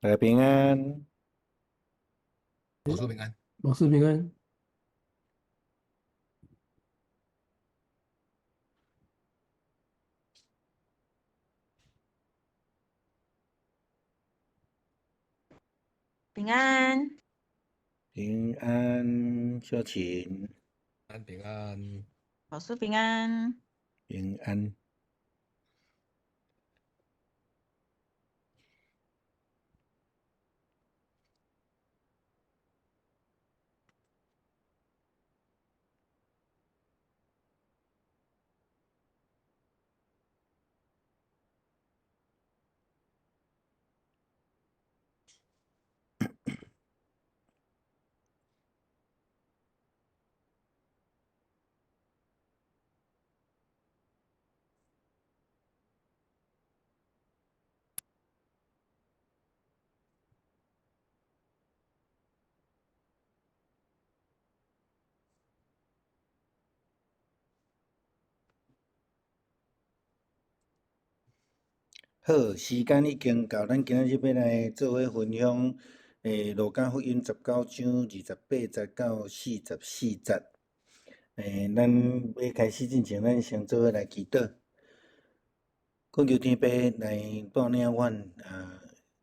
大家平安，保寿平安。老师平安。平安，平安，小琴，安平安。老师平安。平安。好，时间已经到，咱今仔日要来做伙分享。路加福音19章28、29、44节。咱要开始之前，咱先做伙来祈祷。恳求天父来带领阮，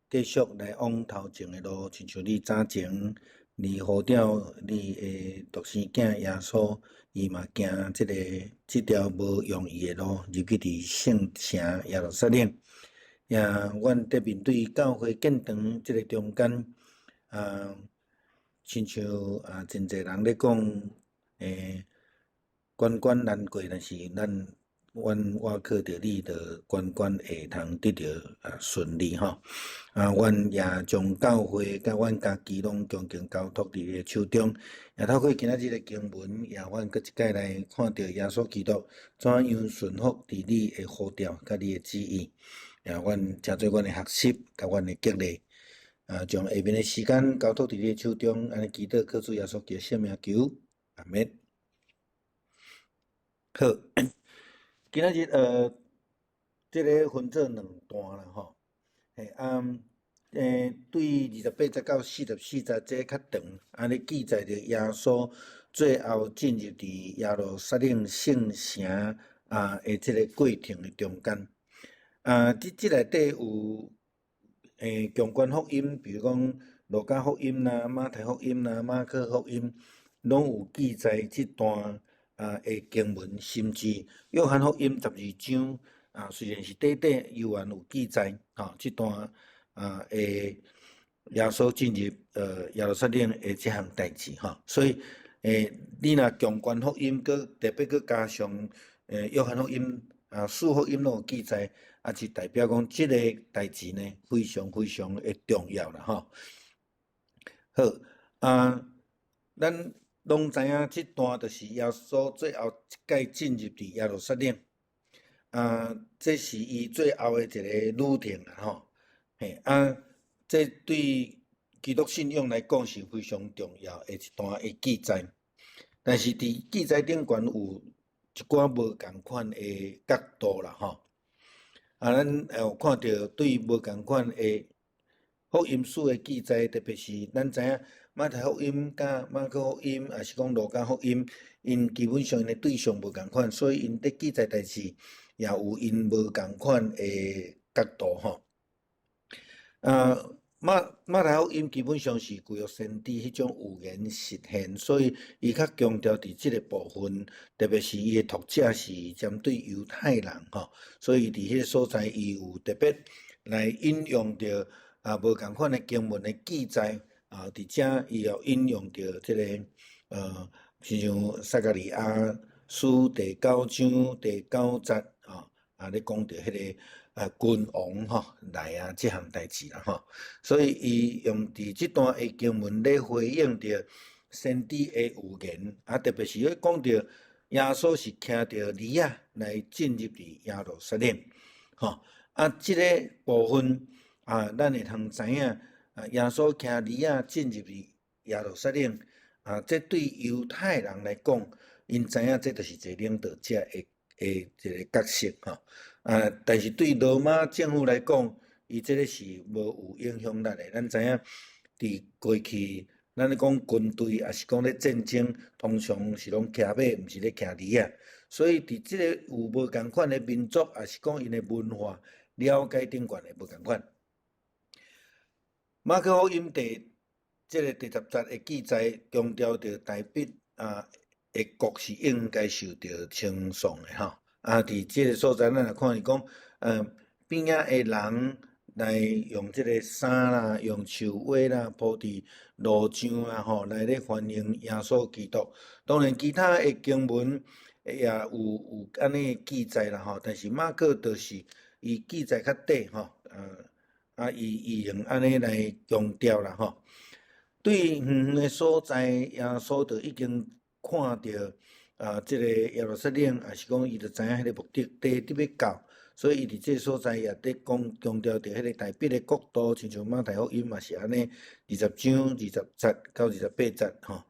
继续来往头前的路，亲像你早前，你呼召你的独生囝耶稣，伊嘛行这条无容易的路，入去伫圣城耶路撒冷。也，阮伫面对教会建堂这个中间，亲像真侪人咧讲，关关难过，但是阮靠着你，着关关会通得到顺利吼。阮也将教会甲阮家己拢恭敬交托伫你的手中。也透过今仔日的经文，也阮搁一摆来看到耶稣基督怎样顺服伫你的呼召甲你的旨意。也阮诚做阮的学习，甲阮的激励。将下面的时间交托伫你的手中，安尼祈祷，靠主耶稣基督圣名求，阿免。好，今仔日这个分做两段啦吼。对28节到44节这较长，安尼记载着耶稣最后进入伫耶路撒冷圣城的这个过程的中间。这内底有强观福音，比如讲路加福音啦、马太福音啦、马可福音，拢有记载这段的经文，甚至约翰福音12章虽然是短短，犹原有记载这段耶稣进入耶路撒冷的这项代志所以你若强观福音，搁特别搁加上约翰福音四福音拢有记载。是代表讲这个代志呢，非常非常的重要啦吼。好咱拢知影这段就是耶稣最后一届进入伫耶路撒冷，这是伊最后的一个旅程啦吼。这对基督信仰来讲是非常重要的一段的记载，但是伫记载顶悬有一寡无共款的角度啦吼。咱有看到对无共款的福音书的记载，特别是咱知影马太福音、甲马可福音，也是讲路加福音，因基本上因的对象无共款，所以因伫记载代志也有因无共款的角度吼。马太福音基本上是旧约先知迄种预言实现，所以伊较强调伫即个部分，特别是伊的读者是针对犹太人吼，所以伫迄个所在伊有特别来引用着无共款的经文的记载伫遮伊有引用着即个亲像撒迦利亚书第9章第9节咧讲着迄个。君王来这项代志啦吼，所以伊用伫这段的经文咧回应着先知的预言特别是咧讲着耶稣是骑着驴来进入伫耶路撒冷吼。这个部分咱会通知影耶稣骑驴进入伫耶路撒冷这对犹太人来讲，因知影这就是一个领导者的一个角色吼。但是对罗马政府来讲，伊即个是无有影响力的。咱知影，伫过去，咱咧讲军队，也是讲咧战争，通常是拢骑马，毋是咧骑驴啊。所以伫即个有无共款的民族，也是讲因的文化了解顶悬会无共款。马可福音第10节的记载，强调着台北的国是应该受到称颂的吼。伫即个所在，咱来看伊讲，边仔的人来用即个衫啦，用树花啦铺伫路上啊吼，来咧欢迎耶稣基督。当然，其他的经文也有安尼记载啦吼，但是马可就是伊记载较短吼，伊用安尼来强调啦吼。对远远的所在，耶稣就已经看到即个耶路撒冷，也是讲伊就知影迄个目的地伫要到，所以伊伫即个所在也伫讲强调着迄个台北的国度，亲像马太福音嘛是安尼，20章20节到28节吼，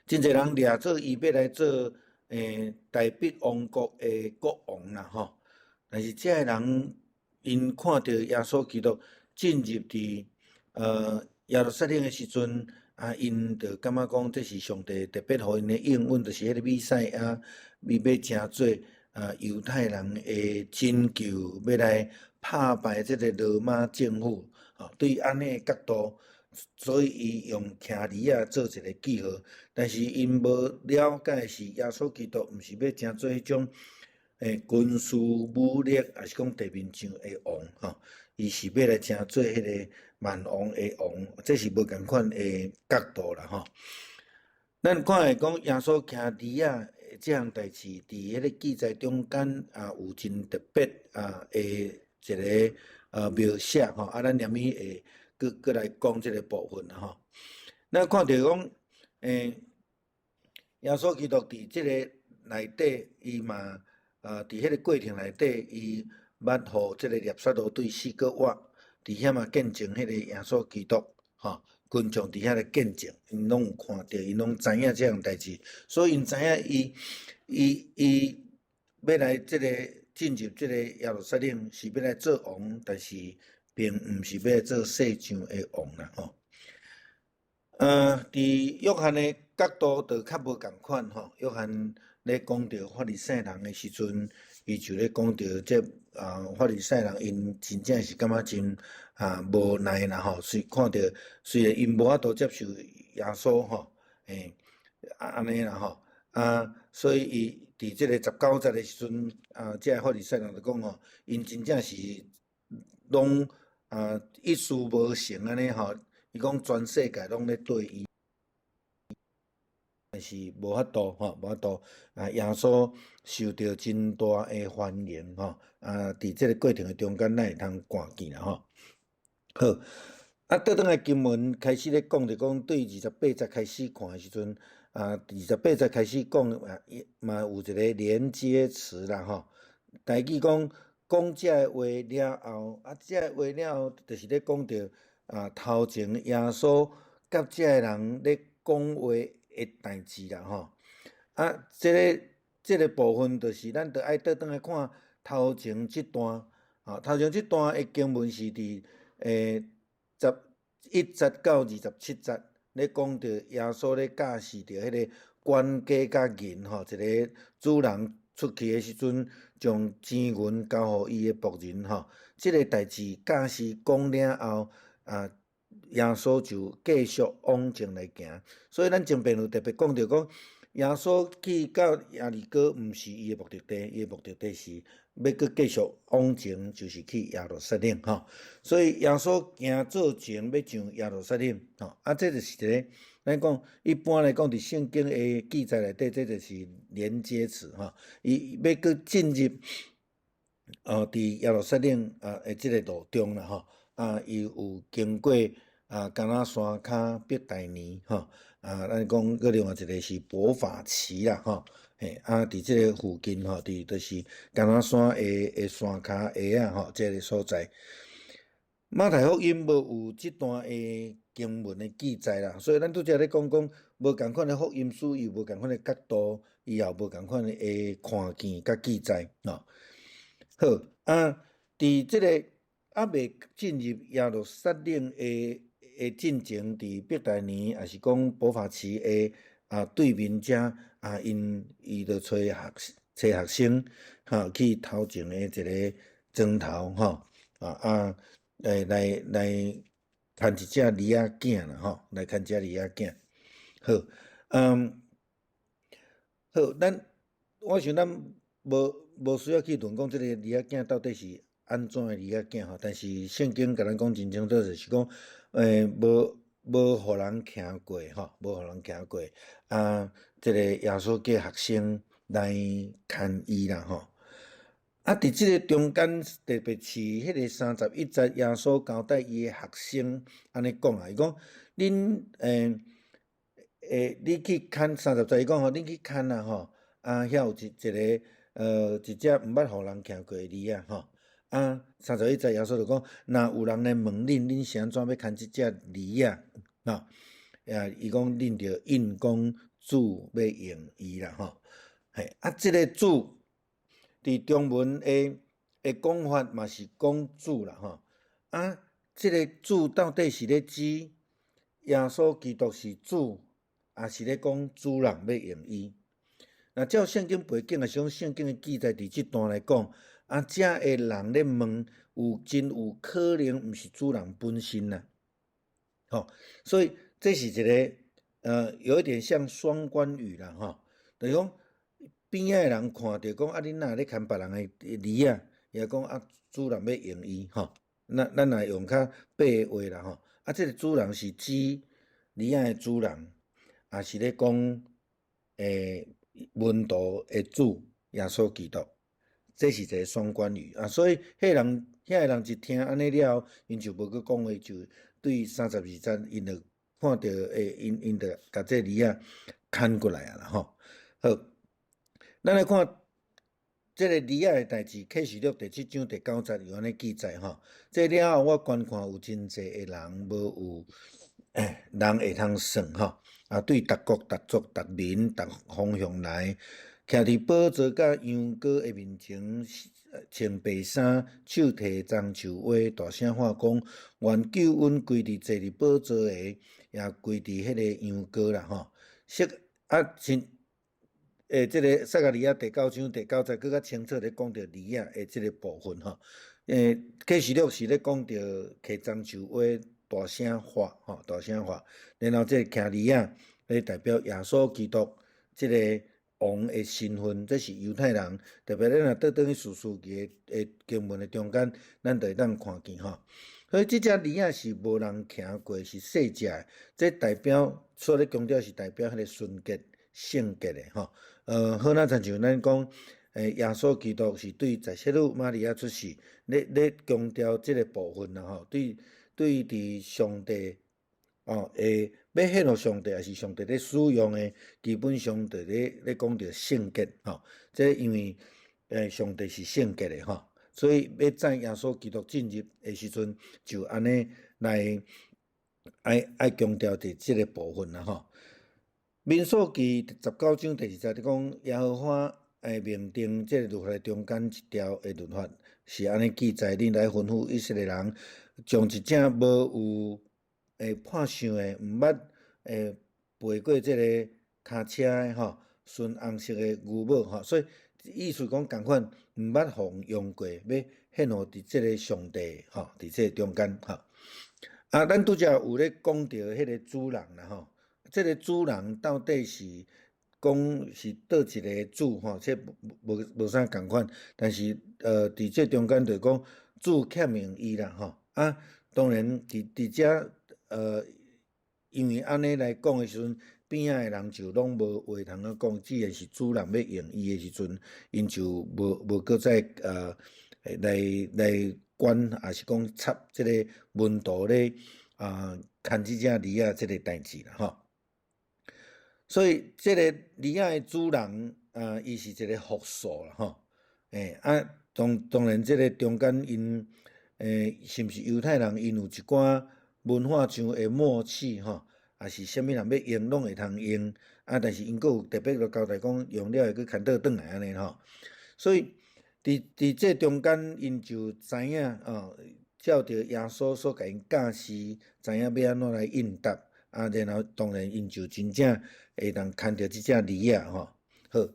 真侪人掠做伊要来做台北王国的国王啦吼，但是遮个人因看到耶稣基督进入伫耶路撒冷的时阵，因就感觉讲这是上帝特别互因的应允，就是迄个弥赛亚，伊要成做犹太人的拯救，要来打败这个罗马政府。对安尼的角度，所以伊用骑驴做一个记号，但是因无了解是耶稣基督，毋是要成做迄种军事武力，也是讲地面上的王吼。伊是要来成做迄个万王的王，这是无共款的角度啦吼。咱看会讲耶稣骑驴这项代志，伫迄个记载中间有真特别的一个描写吼。咱念伊会搁来讲即个部分啦吼。咱看到讲耶稣基督伫即个内底，伊嘛伫迄个过程内底，伊捌互即个列撒罗对4个月，伫遐嘛见证迄个耶稣基督吼，群众伫遐咧见证，因拢有看到，因拢知影即项代志，所以因知影伊要来即个进入即个耶路撒冷是要来做王，但是并毋是要来做世上的王啦吼。伫约翰的角度就较无共款吼。约翰咧讲到法利赛人的时阵，伊就咧讲到这法利赛人因真正是感觉真无奈啦吼，看到虽然因无法度接受耶稣吼，安尼啦吼，所以伊伫即个19节的时阵，这法利赛人就讲吼，因真正是拢一事无成安尼吼。伊讲全世界拢咧对伊，但是无法度吼，无法度耶稣受到真大的欢迎吼。伫即个过程的中间，咱会通看见啦吼。好，倒转来经文开始咧讲着讲，对28节开始看的时阵，28节开始讲嘛有一个连接词啦吼。台语讲这个话了后，这个话了后，就是咧讲着。头前耶稣甲这个人咧讲话的代志啦吼。这个部分就是咱着爱倒转来看头前这段。头前这段的经文是伫11节到27节，咧讲着耶稣咧教示着迄个管家甲银吼，一个主人出去的时阵，将钱银交互伊的仆人吼。这个代志教示讲了后。耶稣就继续往前来行，所以咱前边有特别讲到讲，耶稣去到耶利哥，毋是伊的目的地，伊的目的地是要搁继续往前，就是去耶路撒冷吼。所以耶稣行做前要上耶路撒冷吼，这就是一个咱讲一般来讲伫圣经的记载内底，这就是连接词吼。伊要搁进入伫耶路撒冷的即个路中啦吼。伊有经过橄榄山骹伯大尼吼，咱讲个另外一个是伯法奇啦吼，伫即个附近吼，伫就是橄榄山的山骹下吼，即个所在。马太福音无有即段的经文的记载啦，所以咱拄则咧讲无共款的福音书，伊无共款的角度，伊也无共款的看见甲记载吼。好伫伫即个还未进入耶路撒冷的进前，伫伯大尼也是讲伯法奇的对面遮伊就找学生去头前的一个砖头来牵一只驴仔囝啦来牵一只驴仔囝。好，好，我想咱无需要去论讲即个驴仔囝到底是安怎的驴仔囝但是圣经甲咱讲真清楚，就是讲无互人行过无互人行过即个耶稣叫学生来牵伊啦伫即个中间特别是迄个31节，耶稣交代伊的学生安尼讲伊讲恁你去牵30节，伊讲恁去牵遐有一个一只毋捌互人行过的驴31节，耶稣就讲，若有人来问恁是安怎要牵即只驴伊讲恁着应讲主要用伊啦即个主伫中文的讲法嘛是讲主啦即个主到底是咧指耶稣基督是主，还是咧讲主人要用伊？那照圣经背景是讲圣经的记载伫即段来讲遮的人咧问，真有可能毋是主人本身啦所以这是一个有一点像双关语啦就是讲边仔的人看到讲恁若咧牵别人的驴也讲主人要用伊咱若用较白的话啦这个主人是指驴仔的主人，也是咧讲门徒的主耶稣基督，这是一个双关语所以遐个人一听安尼了后，因就无去讲话，就对32节因就看到因就甲这驴仔牵过来啦好，咱来看这个驴仔的代志，启示录第7章第9节有安尼记载这了后，我观看有真济的人，无有人会通算对逐国、逐族、逐民、逐方向来，徛伫宝座甲羊羔的面前，穿白衫，手提棕树话，大声喊讲：愿救恩归伫坐伫宝座的，也归伫迄个羊羔啦这个撒迦利亚第9章第9节，更较清楚咧讲到驴仔的这个部分启示录是咧讲到摕棕树话，大声喊大声喊，然后这骑驴仔咧代表耶稣基督这个王的身份，这是犹太人，特别咱若倒转去士师记的经文的中间，咱就会当看见所以这只驴仔是无人骑过，是细只的，这代表所咧强调是代表迄个纯洁圣洁的好那亲像咱讲耶稣基督是对在西路玛利亚出世，咧强调这个部分啦对伫上帝要献互上帝，也是上帝咧使用的，基本上就咧讲到圣洁这因为上帝是圣洁的所以要在耶稣基督进入的时阵，就安尼来爱强调伫这个部分啦民数记19章第2节讲，耶和华命定这个律法中间一条的律法是安尼记载：恁来吩咐以色列人，将一只无有破相的，毋捌背过这个骹车的纯红色的牛母所以意思讲共款，毋捌互用过，要献互伫这个上帝伫这个中间咱拄则有咧讲到迄个主人啦这个主人到底是讲是倒一个主这无啥共款，但是伫这中间就讲主欠命伊啦当然伫遮因为安尼来讲的时阵，边仔的人就拢无话通讲，只要是主人要用伊的时阵，因就无搁再来管，也是讲插这个门徒咧牵即只驴仔这个代志啦所以这个驴仔的主人伊是一个复数啦当然这个中间因是毋是犹太人因有一寡文化上的默契也是啥物人要用拢会通用但是因阁有特别交代讲用了会去牵倒转来安尼所以伫这中间，因就知影照着耶稣所甲因教示，知影要安怎来应答。然后当然因就真正会当牵着即只梨仔吼。好，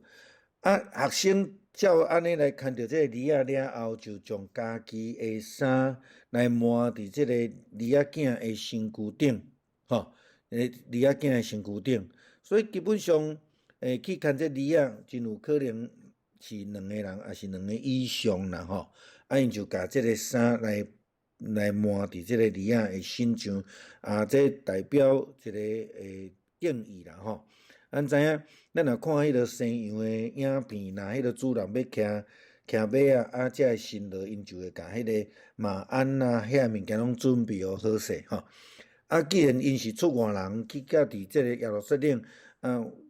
学生照安尼来牵着这个梨仔了后，就将家己的衫来抹伫这个梨仔囝的身躯顶，吼，梨仔囝的身躯顶。所以基本上，去牵这梨仔，真有可能是2个人，也是2个以上啦，吼。因就甲这个衫来抹伫这个梨仔的身上，这代表一个敬意啦，吼。咱知影，咱若看迄个西洋的影片，若迄个主人要骑马才会辛劳，因就会甲迄个马鞍遐物件拢准备好势，吼。既然因是出外人去到伫这个耶路撒冷，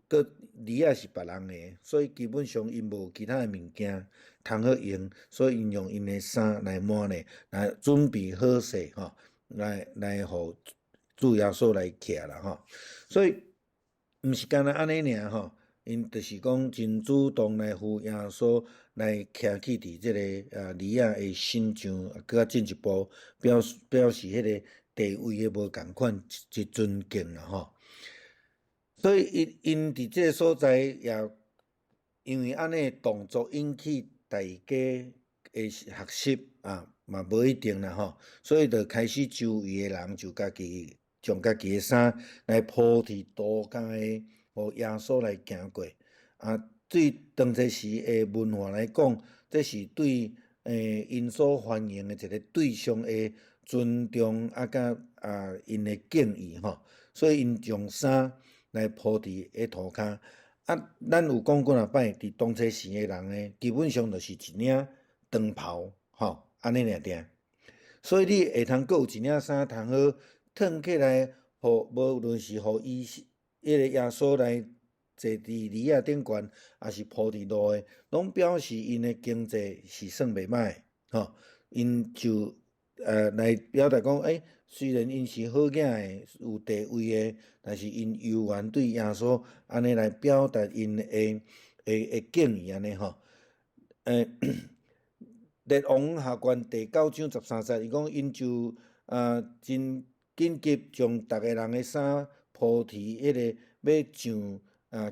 个梨仔是别人的，所以基本上因无其他的物件通好用，所以因用因的衫来抹呢，来准备好势，吼，来互主耶稣来骑啦，吼。所以毋是干那安尼尔，吼，因就是讲真主动来扶耶稣来骑去伫这个梨仔的身上，搁较进一步表示迄个地位的无共款一尊敬啦，吼。所以因伫这个所在也因为安尼动作引起大家的学习嘛无一定啦，吼。所以就开始周围的人就将家己的衫来铺伫路骹的，互耶稣来行过。对当其时的文化来讲，这是对因所欢迎的一个对象的尊重甲因的敬意，吼。所以因将衫来铺伫迄涂骹。咱有讲过若摆，伫当初时的人呢，基本上就是一领长袍，吼，安尼尔定。所以你会通阁有一领衫通好脱起来，互无论是互伊迄个耶稣来坐伫梨仔顶悬，也是铺伫路的，拢表示因的经济是算袂歹，吼。因就来表达讲，虽然因是好囝的，有地位的，但是因犹原对耶稣安尼来表达因的敬意安尼，吼。列王下卷第9章13节，伊讲因就真紧急将逐个人的衫铺伫迄个要上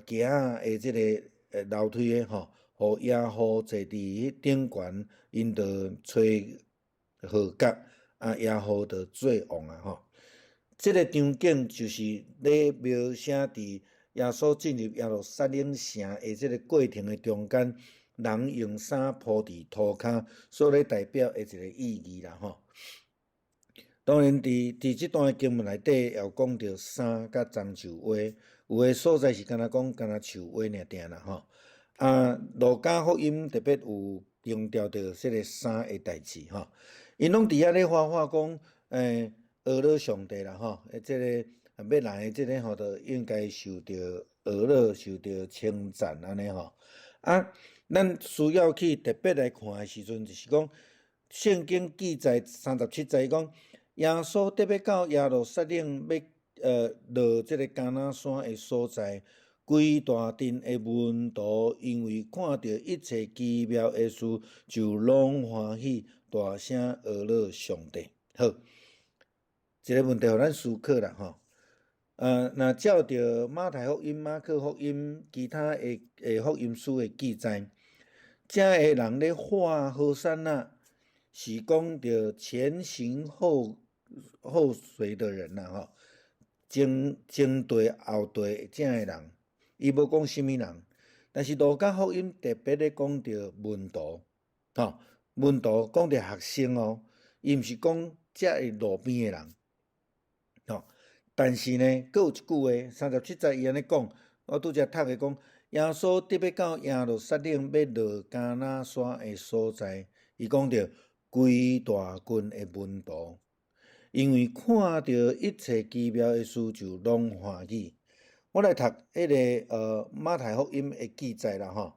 行的即个楼梯的，吼，互耶稣坐伫顶悬，因着吹号角，耶稣着做王吼。这个场景就是咧描写伫耶稣进入耶路撒冷城的即个过程的中间，人用衫铺伫涂骹，所咧代表的一个意义啦，吼。当然，伫即段经文内底也有讲到衫甲樟树花，有的所在是敢若树花尔定啦，吼。路加福音特别有强调到即个衫的代志，吼。因拢伫遐咧画讲，俄勒上帝啦，吼，即个要来的即个吼，就应该受到俄勒受到称赞安尼吼。咱需要去特别来看的时阵，就是讲圣经记载37节讲，耶稣特别到耶路撒冷要落即个橄榄山的所在，规大阵的门徒因为看到一切奇妙的事，就拢欢喜，大声学乐上帝。好，一个问题互咱思考啦，吼。若照着马太福音、马可福音其他的福音书的记载，遮的人咧画好山是讲着前行后随的人啦，吼，前队后队遮的人，伊无讲什么人，但是路加福音特别咧讲着门徒，吼，门徒讲着学生哦，伊毋是讲遮的路边的人，吼。但是呢，佫有一句话，37节伊安尼讲，我拄则读的讲，耶稣特别到耶路撒冷要落橄榄山的所在，伊讲着规大群的门徒，因为看到一切奇妙的事就拢欢喜。我来读迄个马太福音的记载啦，吼。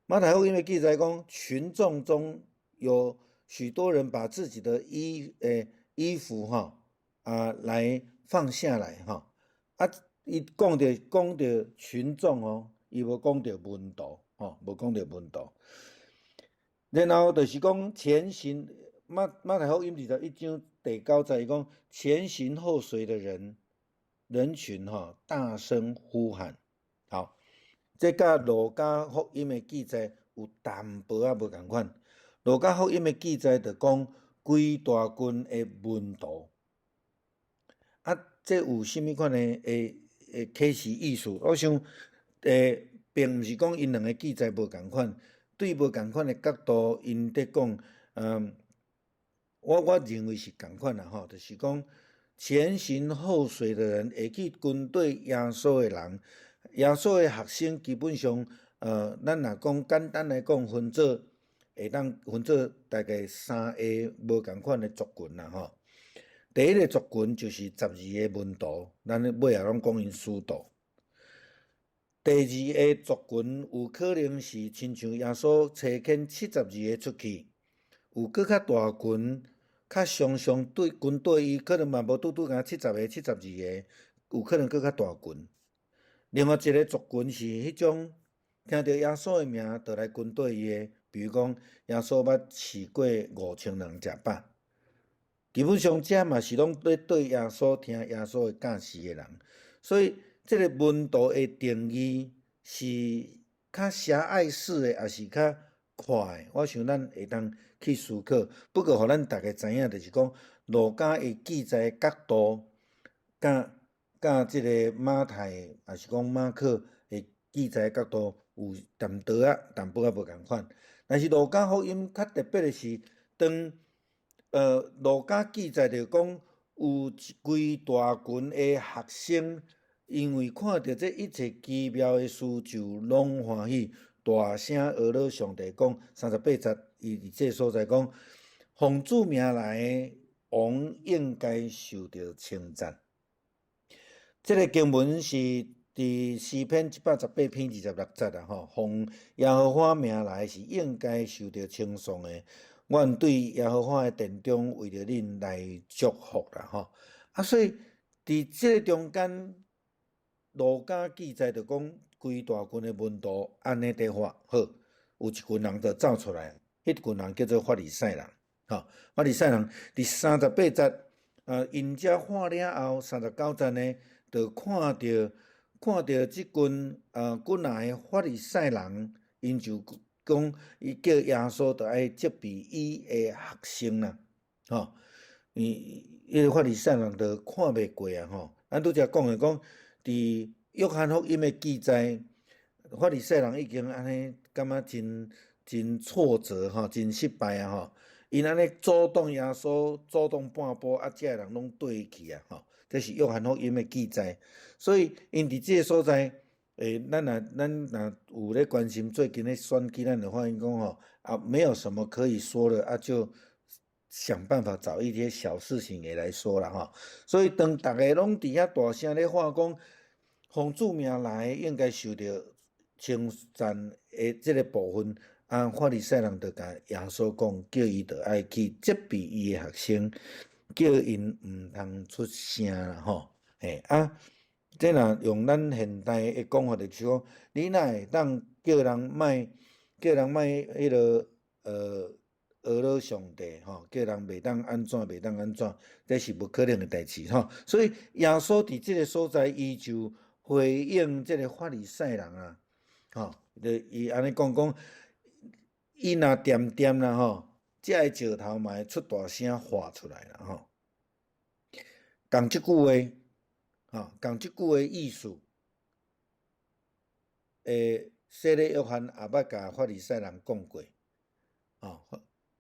马太福音的记载讲，群众中有许多人把自己的衣服来放下来，吼。伊讲着群众哦，伊无讲着门徒，吼，无讲着门徒。然后就是讲前行马太福音21章第9节，伊讲前行后随的人群大声呼喊。好，这甲路加福音的记载有淡薄仔无共款。路加福音的记载就讲规大群的门徒，这有甚物款的启示意思？我想，并毋是讲因两个记载无共款，对无共款的角度，因在讲，我认为是共款啦就是讲前行后随的人，会去跟对耶稣的人，耶稣的学生基本上，咱若讲简单来讲，会当分做大概3个无共款的族群啦第一个族群就是12个门徒，咱尾仔拢讲因使徒。第二个族群有可能是亲像耶稣差遣72个出去，有搁较大群，较常对军队伊可能嘛无拄甲70个、72个，有可能搁较大群。另外一个族群是迄种听到耶稣的名就来军队伊的，比如讲耶稣捌饲过5000人食饱。基本上，这嘛是拢咧对耶稣听耶稣的教示的人，所以这个门徒的定义是较狭隘式的，还是较快的？我想咱会当去思考。不过，互咱大家知影，就是讲路加的记载角度，甲这个马太，还是讲马可的记载角度有淡薄仔无共款。但是路加福音较特别的是，当路加记载着讲，有一规大群的学生，因为看到这一切奇妙的事，就拢欢喜，大声讹落上帝，讲38节，伊伫这所在讲，奉主名来的王应该受到称赞。这个经文是伫诗篇118篇26节奉耶和华名来是应该受到称颂的。阮对耶和华的殿中为着恁来祝福啦所以伫这个中间，路加记载着讲，规大群的门徒安尼在发好，有一群人就走出来，迄群人叫做法利赛人法利赛人伫38节，因遮话了后39节呢，就看到即群古来的法利赛人，因就讲伊叫耶稣着爱责备伊的学生啦伊个法利赛人着看袂过咱拄则讲的讲，伫约翰福音的记载，法利赛人已经安尼感觉真挫折真失败因安尼阻挡耶稣，阻挡半步，这个人拢对去这是约翰福音的记载，所以因伫这个所在，咱若有咧关心最近的选举，咱就发现讲没有什么可以说的就想办法找一些小事情也来说啦所以当大家拢伫遐大声咧喊讲，奉主名来应该受到称赞的这个部分，法利赛人就甲耶稣讲，叫伊就爱去责备伊的学生，叫因毋通出声啦这若用咱现代的讲法，就是讲，你哪会当叫人莫迄落讹落上帝叫人袂当安怎，这是无可能的代志所以耶稣伫这个所在，伊就回应这个法利赛人伊安尼讲，伊若掂啦这个石头嘛会出大声喊出来啦讲即句话讲即句话意思，洗礼约翰也捌甲法利赛人讲过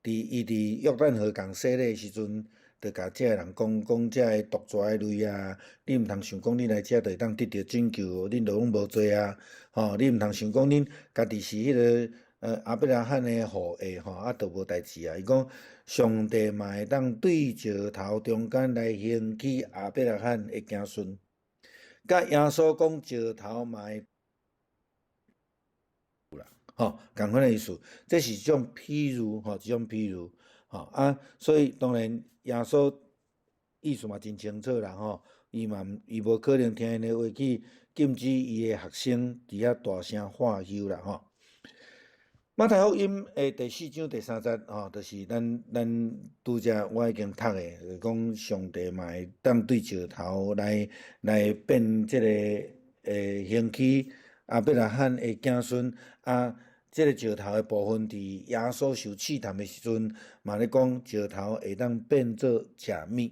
伊伫约旦河共洗礼的时阵，就甲这个人讲这个毒蛇的类你毋通想讲你来遮就会当得到拯救，恁就拢无罪你毋通想讲恁家己是迄个亚伯拉罕的后裔就无代志伊讲上帝嘛会当对石头中间来兴起亚伯拉罕的子孙，甲耶稣讲石头嘛会共款的意思，这是一种譬喻所以当然耶稣意思嘛真清楚啦伊无可能听因的话去禁止伊的学生伫遐大声喊休啦马太福音诶第4章第3节吼，就是咱拄则我已经读诶，就是讲上帝嘛会当对石头来变即个兴起亚伯拉罕诶子孙啊，即个石头诶部分伫耶稣受试探诶时阵，嘛咧讲石头会当变做食物，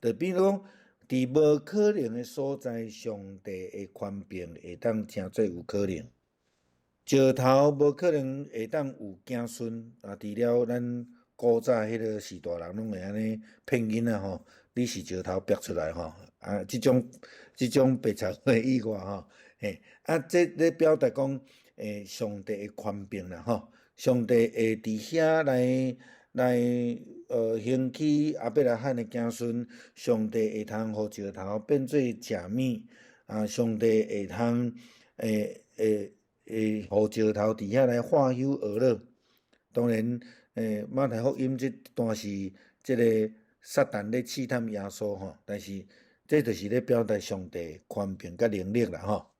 就比如讲伫无可能诶所在，上帝诶权柄会当成做有可能。石头无可能会当有子孙啊！除了咱古早迄个士大人拢会安尼骗囡仔吼，你是石头逼出来吼啊！即种白贼话以外吼，嘿啊，这咧表达讲上帝诶权柄啦吼，上帝会伫遐来兴起亚伯拉罕诶子孙，上帝会通互石头变做食物啊！上帝会通互石头伫遐来化休而乐。当然，马太福音这段是即个撒旦咧试探耶稣吼，但是这就是咧表达上帝权柄甲能力啦吼。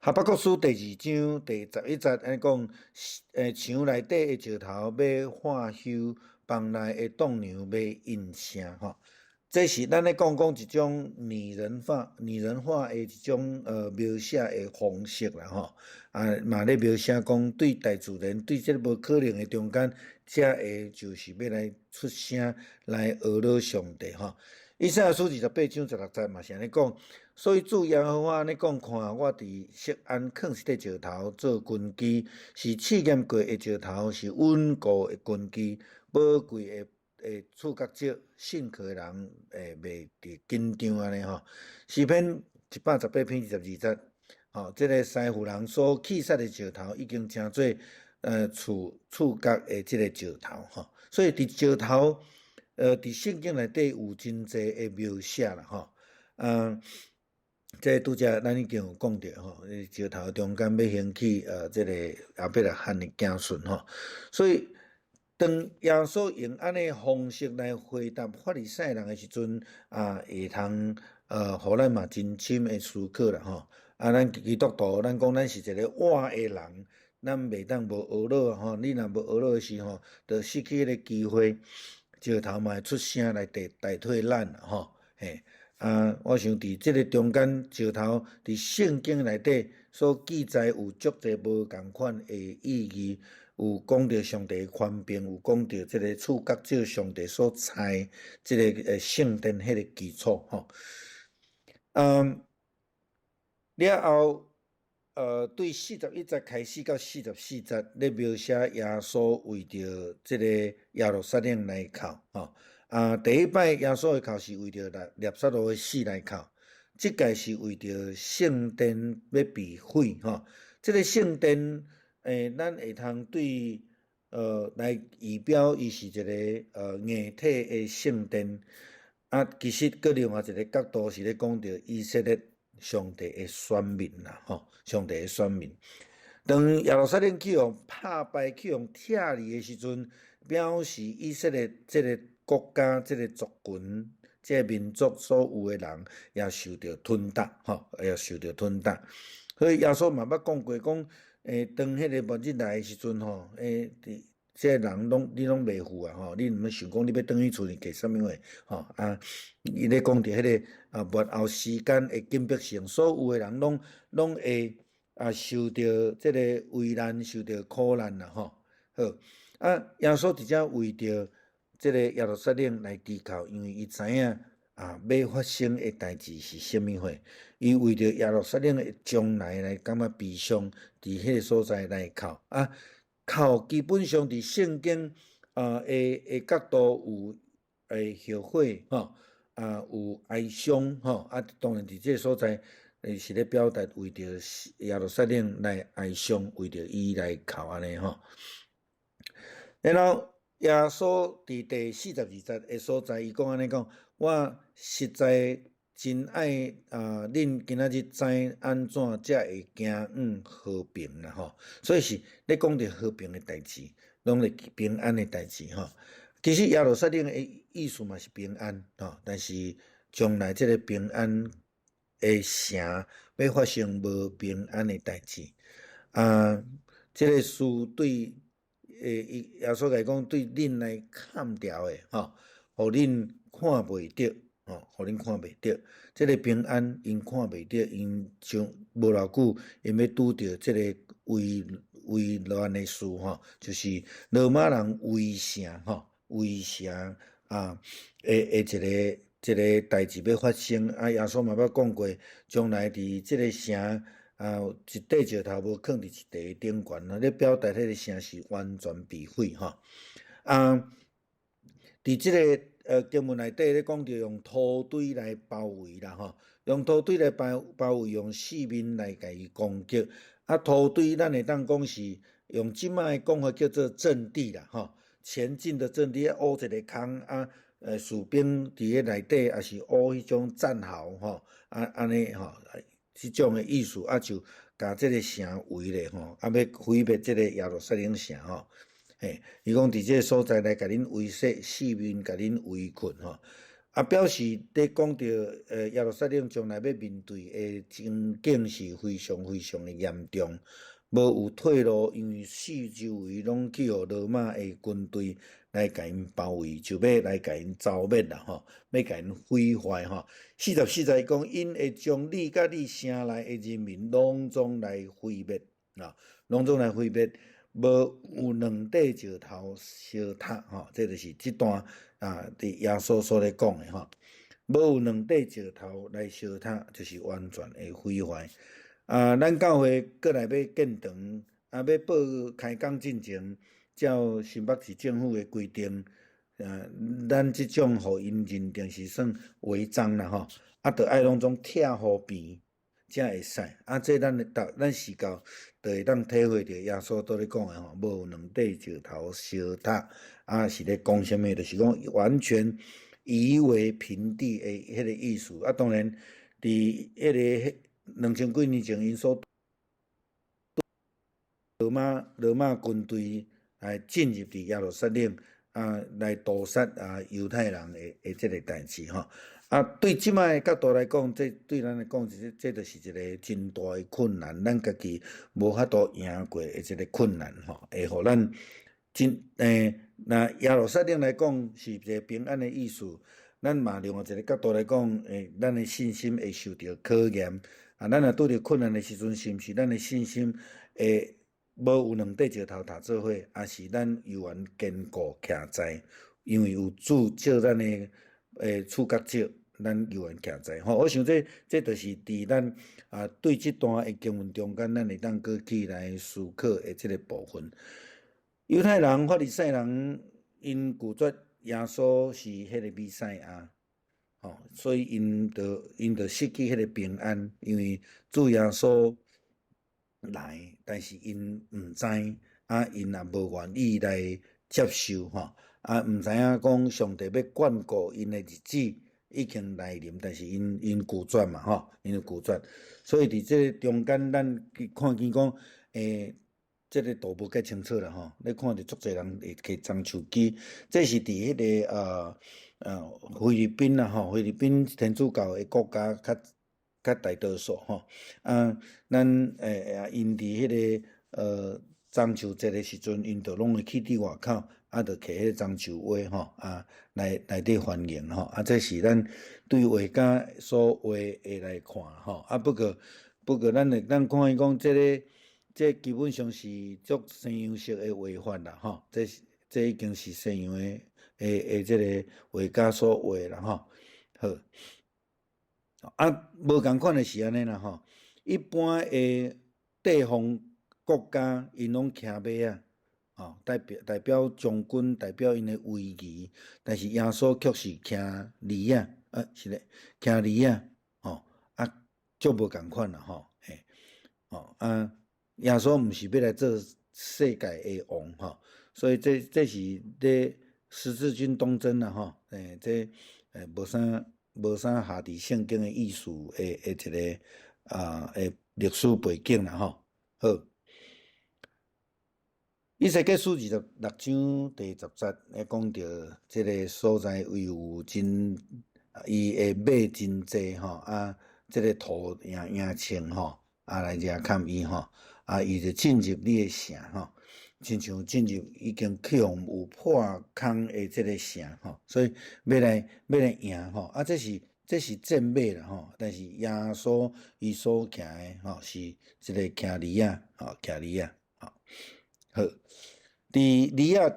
哈巴谷书第2章第11节安尼讲，墙内底诶石头要化休，房内诶栋梁要应声吼。这是咱咧讲一种拟人化诶一种描写诶方式啦吼，啊嘛咧描写讲对大自然对这无可能诶中间，才会就是要来出声来讹落上帝吼。以赛亚书28章16节嘛是安尼讲，所以主耶和华安尼讲，看我伫锡安藏一块石头做根基，是试验过诶石头，是稳固诶根基，宝贵诶触角石，信靠诶人袂伫紧张安尼吼。诗篇118篇22节，吼，即个师傅人所弃杀诶石头，已经成做触角诶即个石头吼。所以伫石头伫圣经内底有真济诶描写啦吼。这拄则咱已经有讲着吼，石头中间要兴起即个亚伯拉罕诶子孙吼，所以。当耶稣用安尼方式来回答法利赛人诶时阵，会通互咱嘛真深诶思考啦吼。咱基督徒，咱讲咱是一个活诶人，咱袂当无学老吼。你若无学老诶时吼，就失去迄个机会，石头嘛会出声来代替咱啦吼。嘿，我想伫即个中间，石头伫圣经内底所记载有足侪无共款诶意义。有讲到上帝权柄，有讲到即个触角石上帝所采即个圣殿迄个基础吼。了后对41节开始到44节咧描写耶稣为着即个耶路撒冷来哭吼。第一摆耶稣的哭是为着拿撒勒的死来哭，即届是为着圣殿要被毁吼。即个圣殿。咱会通对来仪表，伊是一个硬体的圣殿。其实搁另外一个角度是咧讲到以色列上帝的选民啦，吼，上帝的选民。当耶路撒冷去互拍败、去互拆离的时阵，表示以色列这个国家、这个族群、这个民族所有的人也受到吞踏，吼，也受到吞踏。所以耶稣嘛捌讲过讲。当迄个末日来诶时阵吼，即个人你拢袂赴啊吼，你毋免想讲你要转去厝里过啥物话吼伊咧讲着迄个末后时间会紧迫性，所有诶人拢会受着即个危难，受着苦难啦吼。好耶稣直接为着即个耶路撒冷来祈求，因为伊知影。要发生的代志是虾米货？伊为着耶路撒冷的将来来感觉悲伤，伫迄个所在来哭哭基本上伫圣经的角度有后悔吼有哀伤吼当然伫即个所在是咧表达为着耶路撒冷来哀伤，为着伊来哭安尼吼。然后耶稣伫第42节的所在，伊讲安尼讲。我实在真爱恁今仔日知安怎才会行和平啦吼，所以是咧讲着和平的代志，拢是平安的代志吼。其实耶路撒冷的意思嘛是平安吼，但是将来这个平安的城要发生无平安的代志这个事对耶稣来讲对恁来砍掉的吼，互恁看袂着吼，互恁看袂着。这个平安因看袂着，因像无偌久，因要拄着这个危乱的事吼，就是罗马人围城吼，围城啊一个。这个代志要发生，耶稣嘛捌讲过，将来伫这个城一块石头无放伫一块顶悬，咧表达迄个城是完全被毁吼。伫这个经文内底咧讲着用土堆来包围啦吼，用土堆来包围，用四面来甲伊攻击。土堆咱会当讲是用即摆讲法叫做阵地啦吼，前进的阵地挖一个坑士兵伫个内底也是挖迄种战壕吼，安尼吼，即种的意思就甲即个城围咧吼，要毁灭即个耶路撒冷城吼。伊讲伫即个所在来甲恁围塞，四面甲恁围困吼。表示咧讲到耶路撒冷将来要面对的情景是非常非常的严重。无有退路，因为四周围拢去互罗马的军队来甲因包围，就要来甲因消灭啦吼，要甲因毁坏吼。44节讲，因会将你甲你城内的人民拢总来毁灭啊，拢总来毁灭。无有两块石头相塔吼，这就是即段伫耶稣所咧讲的吼。无有两块石头来相塔，就是完全的毁坏。咱教会过来要建堂，要报开工进前，照新北市政府的规定，咱即种互因认定是算违章啦吼，着爱拢总拆互平，才会使。这咱时到，就会当体会着耶稣倒咧讲的吼，无有两块石头相塔，是咧讲什么？就是讲完全夷为平地的迄个意思。当然，伫迄个2000几年前，因所罗马军队来进入伫耶路撒冷来屠杀犹太人的这个代志吼。对即摆角度来讲，这对咱来讲，这就是一个真大的困难，咱家己无法度赢过的这个困难吼，会互咱那耶路撒冷来讲是一个平安的意思。咱嘛另外一个角度来讲，咱的信心会受到考验。咱若拄着困难的时阵，是毋是咱的信心无有两块石头搭做伙，还是咱犹原坚固徛在？因为有主借咱的触角石，咱犹原徛在吼。我想这就是伫咱对这段的经文中间，咱会当过去来思考的这个部分。犹太人、法利赛人因拒绝耶稣是迄个弥赛亚。所以因就失去迄个平安，因为主耶稣来，但是因毋知，因也无愿意来接受吼，毋知影讲上帝要眷顾因的日子已经来临，但是因拒绝嘛吼，因拒绝，所以伫这中间，咱看见讲这个图无介清楚啦吼，你看着足侪人会摕樟树枝，这是伫迄个菲律宾啦吼，菲律宾天主教的国家较大多数吼，咱因伫迄个樟树节的时阵，因就拢会去伫外口，就摕迄个樟树画吼，内底欢迎吼，这是咱对画家所画的来看吼，不过咱看伊讲这基本上是足西洋式的画法啦吼，这已经是西洋的这个画家所画啦吼。好，无共款的是安尼啦吼。一般的地方国家因拢骑马代表将军，代表因的威仪，但是耶稣却是骑驴是咧，骑驴足无共款啦吼，耶稣毋是要来做世界的王吼，所以这是咧十字军东征啦吼，这无啥下伫圣经的意思的一个历史背景啦吼。好，以西结书26章第10节咧讲到这个所在有真伊的马真济吼，这个土赢清吼，来遮砍伊吼。伊就进入你的城吼，亲像进入已经去互有破空的即个城吼，所以要来赢吼，这是战马啦吼，但是耶稣伊所行的吼是即个骑驴仔吼，骑驴仔吼，好，伫驴仔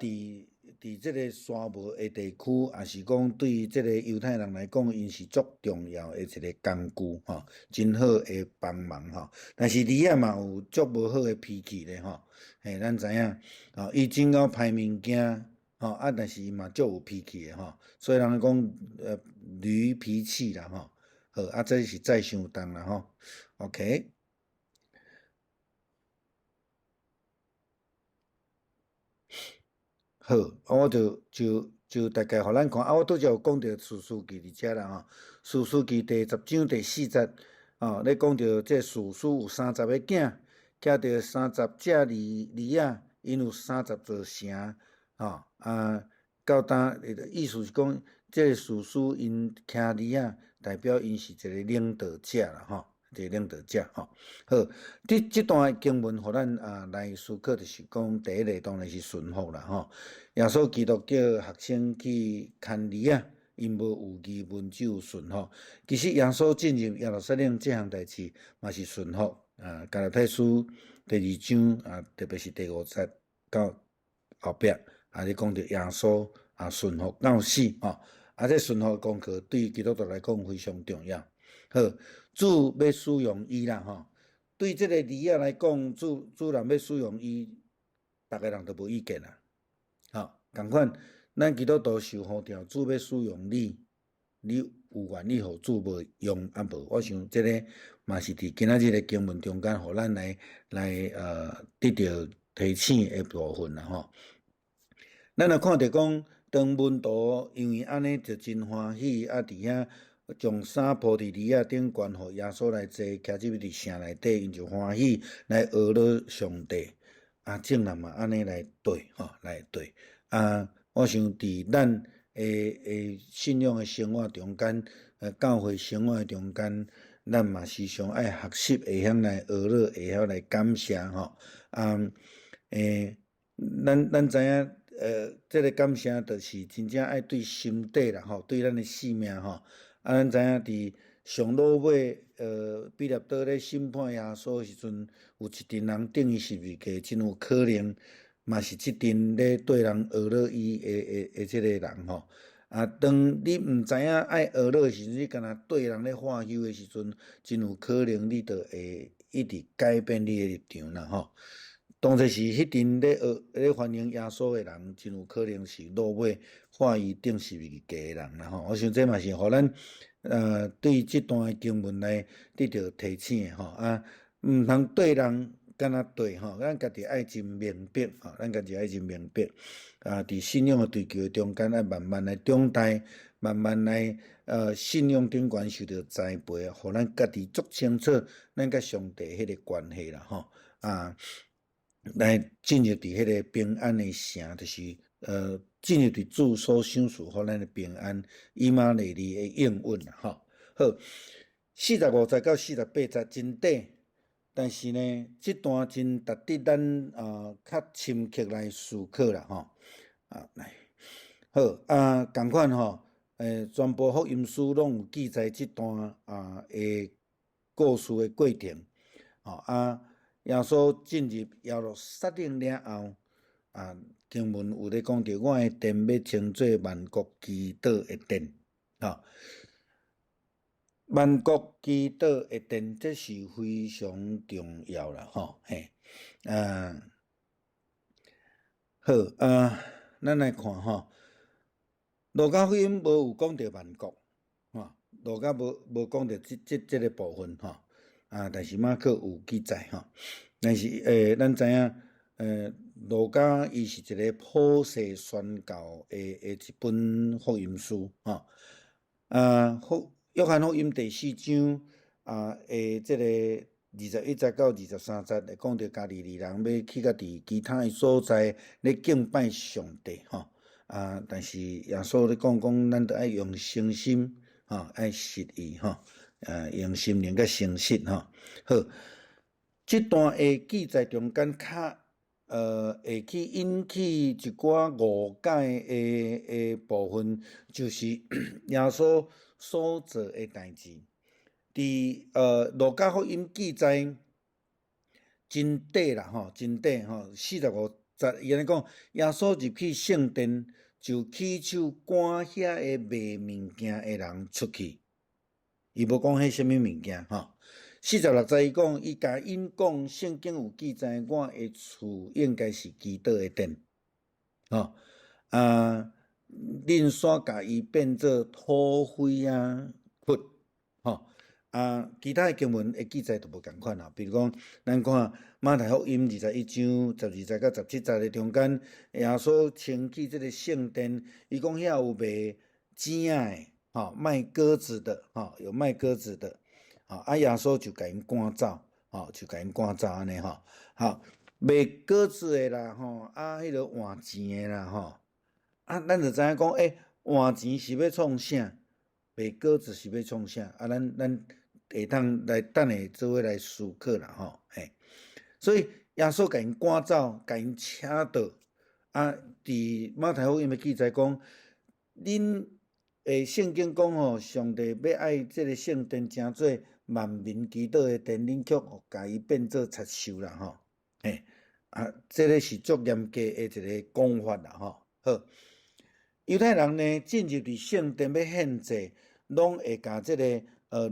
伫即个沙漠的地区，也是讲对即个犹太人来讲，因是足重要的一个工具吼，真好的帮忙吼。但是驴仔嘛有足无好的脾气咧吼，嘿，咱知影吼，伊真够歹物件吼，但是伊嘛足有脾气的吼，所以人讲驴脾气啦吼，好，这是再伤重啦吼 ，OK。好，我就大概互咱看，我拄则有讲到士师记伫遮啦吼，士师记第10章第4节，咧讲到这士师有30个囝，骑着30只驴仔，因有30座城，到当意思是讲，这士师因骑驴仔，代表因是一个领导者啦吼。一个领导者吼，好，这段经文，互咱来思考，就是讲第一个当然是顺服啦吼。耶稣基督叫学生去牵驴仔，因无有疑问，只有顺服。其实耶稣进入耶路撒冷这项代志，嘛是顺服。加拉太书第2章特别是第5节到后壁，咧讲到耶稣顺服到死吼。这顺服功课对基督徒来讲非常重要。好，主要使用伊啦吼。对这个驴仔来讲，主人要使用伊，逐个人都无意见啦。好，同款，咱基督徒受呼召，主要使用你，你有愿意互主无用无？我想这个嘛是伫今仔日的经文中间，互咱来得到提醒的部分啦吼。咱若看到讲，当门徒因为安尼就真欢喜，伫遐。将衫铺伫驴仔顶，悬互耶稣来坐，徛入伫城内底，因就欢喜来学了上帝。正人嘛安尼来对吼，来对。我想伫咱信仰的生活中间，教会生活中间，咱嘛时常爱学习，会晓来学了，会晓来感谢吼。咱知影，这个感谢就是真正爱对心底啦吼，对咱的性命吼。咱知影伫上落尾，彼得倒咧审判耶稣时阵，有一群人定伊十字架，真有可能嘛是即阵咧对人学了伊的即个人吼。当你毋知影爱学了时阵，你干若对人咧话休的时阵，真有可能你就会一直改变你的立场啦吼。当作是迄阵咧欢迎耶稣的人，真有可能是落尾话伊钉十字架的人啦吼。我想这嘛是互咱对这段经文来得到提醒吼毋通对人敢若对吼，咱家己爱真明白吼，咱家己爱真明白伫信仰的追求中间，爱慢慢来长大，慢慢来信仰顶悬受到栽培，互咱家己足清楚咱甲上帝迄个关系啦吼来进入伫迄个平安的城，就是进入伫主所赏赐互咱的平安，以马内利的应允啦吼。好，45节到48节真短，但是呢，这段真值得咱较深刻来思考啦吼。来，好同款吼，全部福音书拢有记载这段的故事的过程耶稣进入耶路撒冷了后，经文有咧讲到，我的殿要称作万国祈祷的殿，万国祈祷的殿，这是非常重要啦，吼，嘿，好，咱来看吼，路加福音无有讲到万国，路加无讲到这个部分吼。但是马可有记载吼，但是咱知影路加伊是一个普世宣教的一本福音书吼。约翰福音第4章这个21节到23节来讲到加利利人要去到伫其他的所在咧敬拜上帝吼。但是耶稣咧讲，咱着爱用诚心爱实意吼。用心灵甲诚实吼。好，这段的记载中间会去引起一寡误解的部分，就是耶稣所做的代志。路加福音记载真短啦吼，真短吼，45节，伊安尼讲，耶稣入去圣殿，就起手赶遐个卖物件的人出去。伊无讲迄什么物件吼。46节伊讲，伊甲因讲，圣经有记载，我的厝应该是基督的殿，吼恁煞甲伊变做土匪啊窟，吼其他的经文的记载都无共款啦。比如讲，咱看马太福音21章12节到17节的中间，耶稣清去这个圣殿，伊讲遐有卖钱的，吼卖鸽子的，吼有卖鸽子的。耶稣就甲因赶走，就甲因赶走安尼吼。好，卖鸽子的啦，吼迄个换钱的啦，吼咱就知影讲，换钱是要创啥？卖鸽子是要创啥？咱会当来等下做伙来思考啦，吼所以耶稣甲因赶走，甲因请倒。伫马太福音的记载讲，恁圣经讲吼，上帝要爱这个圣殿，诚做万民祈祷的殿，恁却甲伊变做贼兽啦，吼，这个是足严格的一个讲法啦，吼。好，犹太人呢进入伫圣殿要献祭，拢会甲这个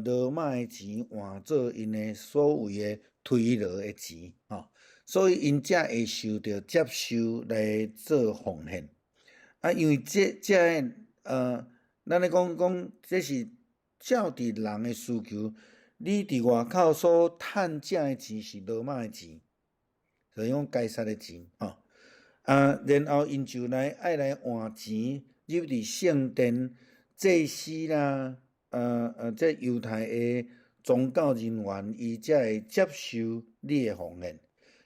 罗马的钱换做因的所谓的推罗的钱，吼，所以因才会接受来做奉献。因为这咱咧讲，这是照伫人的需求。你伫外口所趁正的钱是罗马的钱，就是讲该撒的钱，吼。然后因就爱来换钱入伫圣殿，祭司啦，这犹太的宗教人员，伊才会接受你的奉献。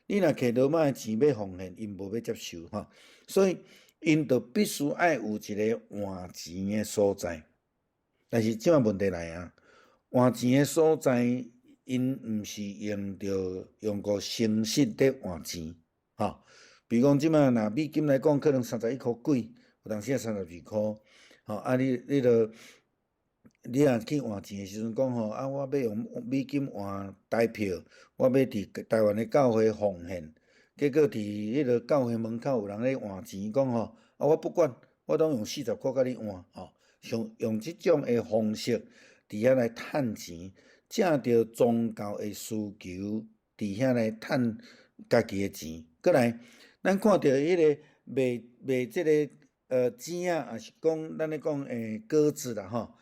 你若摕罗马的钱要奉献，因无要接受，吼。所以因就必须爱有一个换钱的所在。但是即摆问题来啊，换钱的所在，因毋是用个诚实咧换钱，吼。比如讲，即摆若美金来讲，可能31块几，有当时啊32块，吼你若去换钱的时阵讲吼，我要用美金换台票，我要伫台湾的教会奉献，结果伫迄个教会门口有人咧换钱，讲吼，我不管，我拢用40块甲你换，吼，用即种的方式伫遐来趁钱，正着宗教的需求，伫遐来趁家己的钱。过来，咱看到迄个卖即个钱啊，也是讲咱咧讲鸽子啦，吼。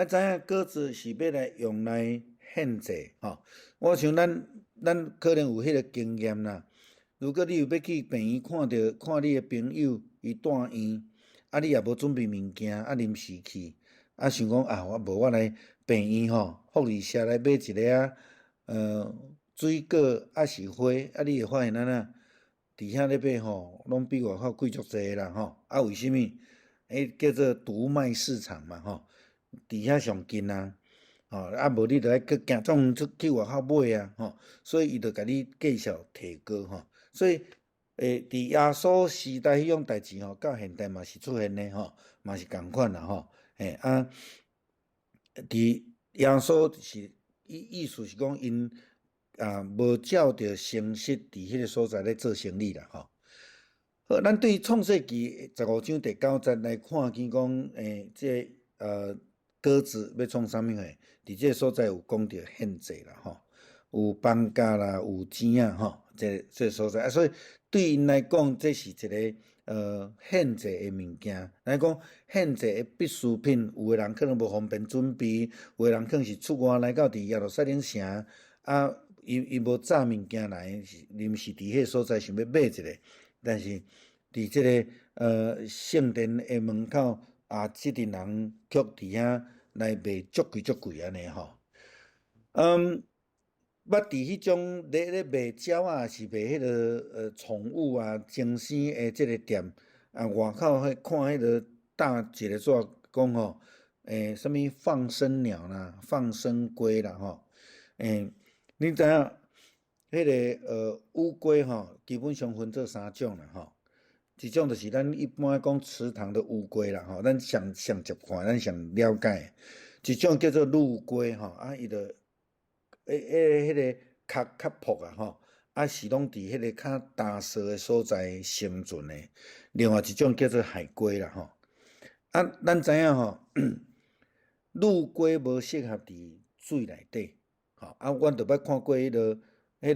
知影鸽子是要来用来献祭，吼。我想咱可能有迄个经验啦。如果你有要去病院看你的朋友伊住院，你也无准备物件，临时去，想讲我来病院吼，福利社来买一个水果是花，你会发现伫遐咧买吼，拢比外口贵足济啦，吼。为什么？叫做独卖市场嘛，吼。伫遐上近啊，无你着爱去行总去外口买啊，吼，所以伊着甲你计数提高，吼，所以伫耶稣时代迄种代志吼，到现代嘛是出现的，吼，嘛是共款啦，吼，伫耶稣是意思是讲因无照着诚实伫迄个所在咧做生意啦，吼。好，咱对创世纪15章第9节来看见讲，这鸽子要创啥物诶？伫这个所在有讲到献祭啦，吼，有放假啦，有钱啊，吼，这所在所以对因来讲，这是一个献祭诶物件。咱讲献祭诶必需品，有诶人可能无方便准备，有诶人可能是出外来到伫耶路撒冷城，伊无炸物件来，临时伫迄个所在想要买一个，但是伫这个圣殿诶门口。即阵人却伫遐来卖足贵安尼吼。捌伫迄种咧卖鸟啊，是卖迄个宠物啊、精生诶即个店外口看迄个大一个纸讲吼，什物放生鸟啦、放生龟啦吼，你知影？迄个乌龟吼，基本上分做3种啦吼。一种就是咱一般讲池塘的乌龟啦吼，咱上接看，咱上了解。一种叫做陆龟吼，伊就迄个壳较薄啊吼，是拢伫迄个较干燥的所在生存的。另外一种叫做海龟啦吼，咱知影吼，陆龟无适合伫水内底，吼，阮着捌看过迄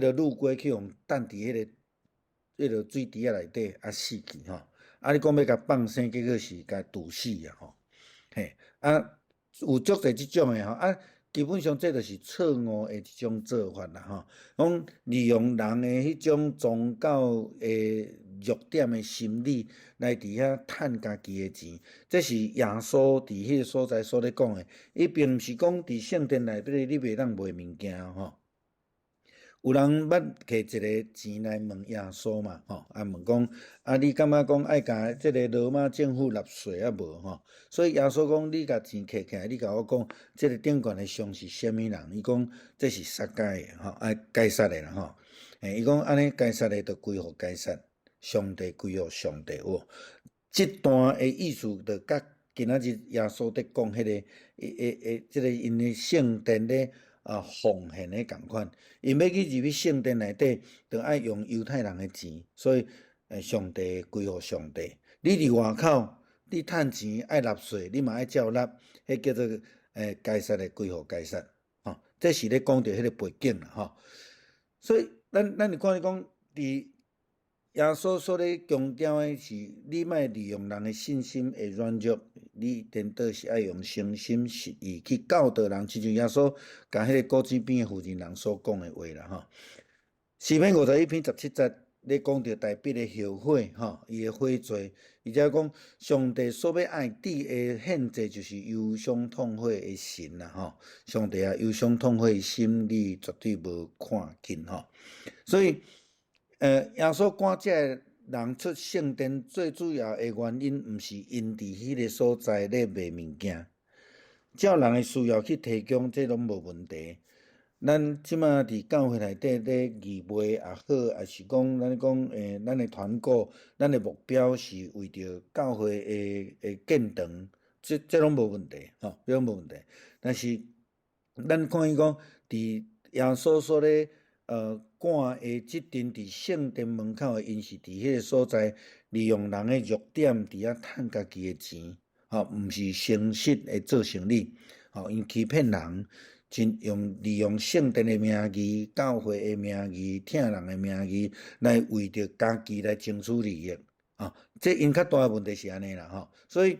个陆龟去用等伫迄个水池内底死去吼，你讲要甲放生，结果是甲毒死啊吼，嘿，有足侪即种诶吼，基本上这就是错误诶一种做法啦吼，讲利用人诶迄种宗教诶弱点诶心理来伫遐趁家己诶钱，这是耶稣伫迄个所在所咧讲诶，伊并毋是讲伫圣殿内底你袂当卖物件吼。有人捌摕一个钱来问耶稣嘛，吼，问讲，你感觉讲爱甲即个罗马政府纳税无吼？所以耶稣讲，你甲钱摕起来，你甲我讲，即个顶悬的像是虾米人？伊讲这是撒该的吼，该撒的啦吼。伊讲安尼该撒的就归互该撒，上帝归互上帝哦。这段的意思就甲今仔日耶稣在讲迄个即个因的圣殿咧。奉献的共款，因要去入去圣殿内底，就爱用犹太人的钱，所以上帝归互上帝。你伫外口，你趁钱爱纳税，你嘛爱照纳，迄叫做该撒的归互该撒，吼，这是咧讲到迄个背景啦，吼。所以咱就看讲伫耶稣所咧强调的是，你莫利用人的信心会软弱，你颠倒是爱用诚心实意去教导人，亲像耶稣甲迄个古井边的妇人人所讲的话啦，吼。诗篇51篇17节咧讲到大笔的后悔，吼，伊的悔罪，而且讲上帝所要爱地的献祭就是忧伤痛悔的神啦，吼。上帝忧伤痛悔的心，你绝对无看轻吼，所以。耶稣赶这人出圣殿最主要的原因，毋是因伫迄个所在咧卖物件，照人的需要去提供，这拢无问题。咱即马伫教会内底咧义卖也好，也是讲咱讲咱的团购，咱的目标是为着教会的建堂，这拢无问题，吼，这拢无问题。但是咱看伊讲伫耶稣所咧。赶的即阵伫圣殿门口的，因是伫迄个所在利用人的弱点，伫遐趁家己的钱，吼，毋是诚实的做生意，吼，因欺骗人，利用圣殿的名义、教会的名义、听人的名义来为着家己来争取利益，这因较大的问题是安尼啦，吼，所以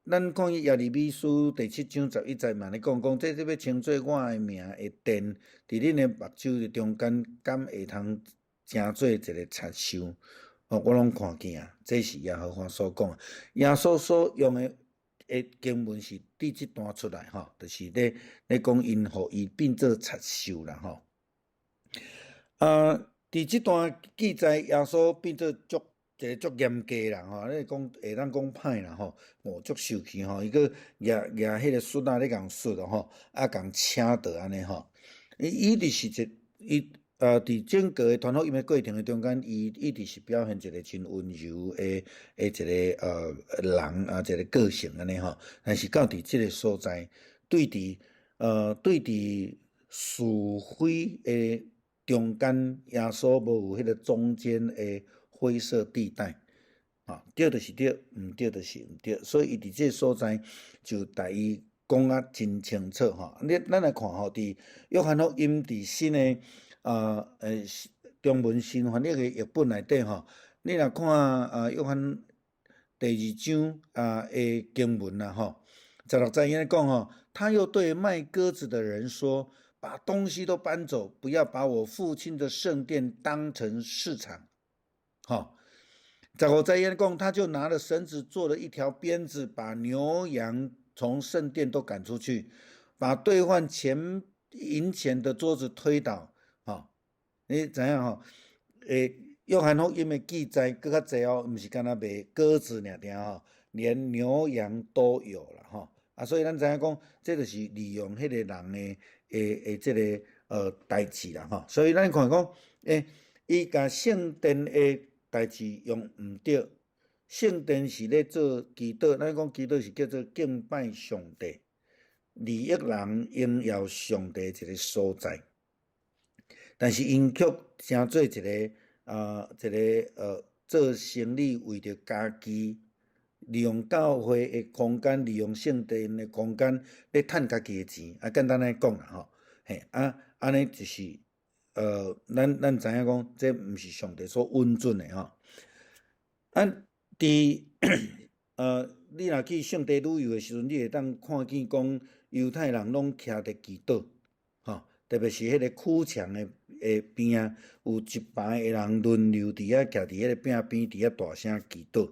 咱看耶利米书第7章11节嘛，咧讲，这要称做我的名的殿，伫恁的目睭的中间，敢会通成做一个插手？我拢看见啊，这是耶和华所讲。耶稣所用的经文是伫这段出来，吼，就是咧讲因互伊变做插手啦，吼。伫这段记载，耶稣变做一个足严格啦，吼，你讲会当讲歹啦，吼，足受气吼，伊个举迄个绳咧共绳咯，吼，共请倒安尼吼，伊就是伫整个的传福音的过程的中间，伊直是表现一个真温柔的一个人一个个性安尼吼，但是到伫即个所在，对伫是非的中间，耶稣无有迄个中间的灰色地带，对就是对，毋对就是毋对，所以伊伫即个所在就带伊讲真清楚吼。咱来看吼，伫约翰福音伫新的中文新翻译的译本内底吼，你若看约翰第2章的经文啦吼，16节伊讲吼，他又对卖鸽子的人说：“把东西都搬走，不要把我父亲的圣殿当成市场。”吼，15节伊讲，他就拿了绳子做了一条鞭子，把牛羊从圣殿都赶出去，把兑换银钱的桌子推倒。你知影吼？约翰福音的记载更较济哦，毋是干那卖鸽子尔吼，连牛羊都有啦吼。所以咱知影讲，这就是利用迄个人的即个代志啦吼。所以咱看讲，伊甲圣殿的代志用毋对，圣殿是咧做祈祷，咱讲祈祷是叫做敬拜上帝，利益人荣耀上帝一个所在。但是因却成做一个做生意为着家己，利用教会的空间，利用圣殿的空间咧趁家己的钱。简单来讲啦吼，安尼就是咱知影讲，这毋是上帝所允准的吼。你若去圣地旅游的时阵，你会当看见讲犹太人拢徛伫祈祷，吼，特别是迄个曲墙的边啊，有一排的人轮流伫遐徛伫迄个壁边，伫遐大声祈祷。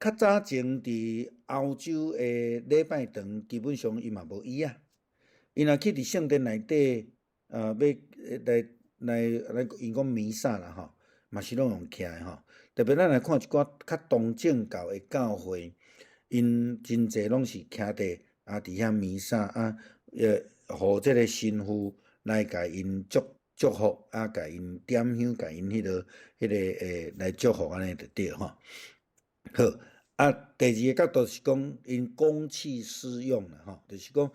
较早前伫欧洲的礼拜堂，基本上伊嘛无椅啊。伊若去伫圣殿内底，要来因讲弥撒啦吼，嘛是拢用徛的吼。特别咱来看一寡较东正教的教会，因真侪拢是徛伫伫遐弥撒互即个神父来甲因祝福甲因点香，甲因迄个来祝福安尼就对吼。好，第二个角度是讲因公器私用啦吼，就是讲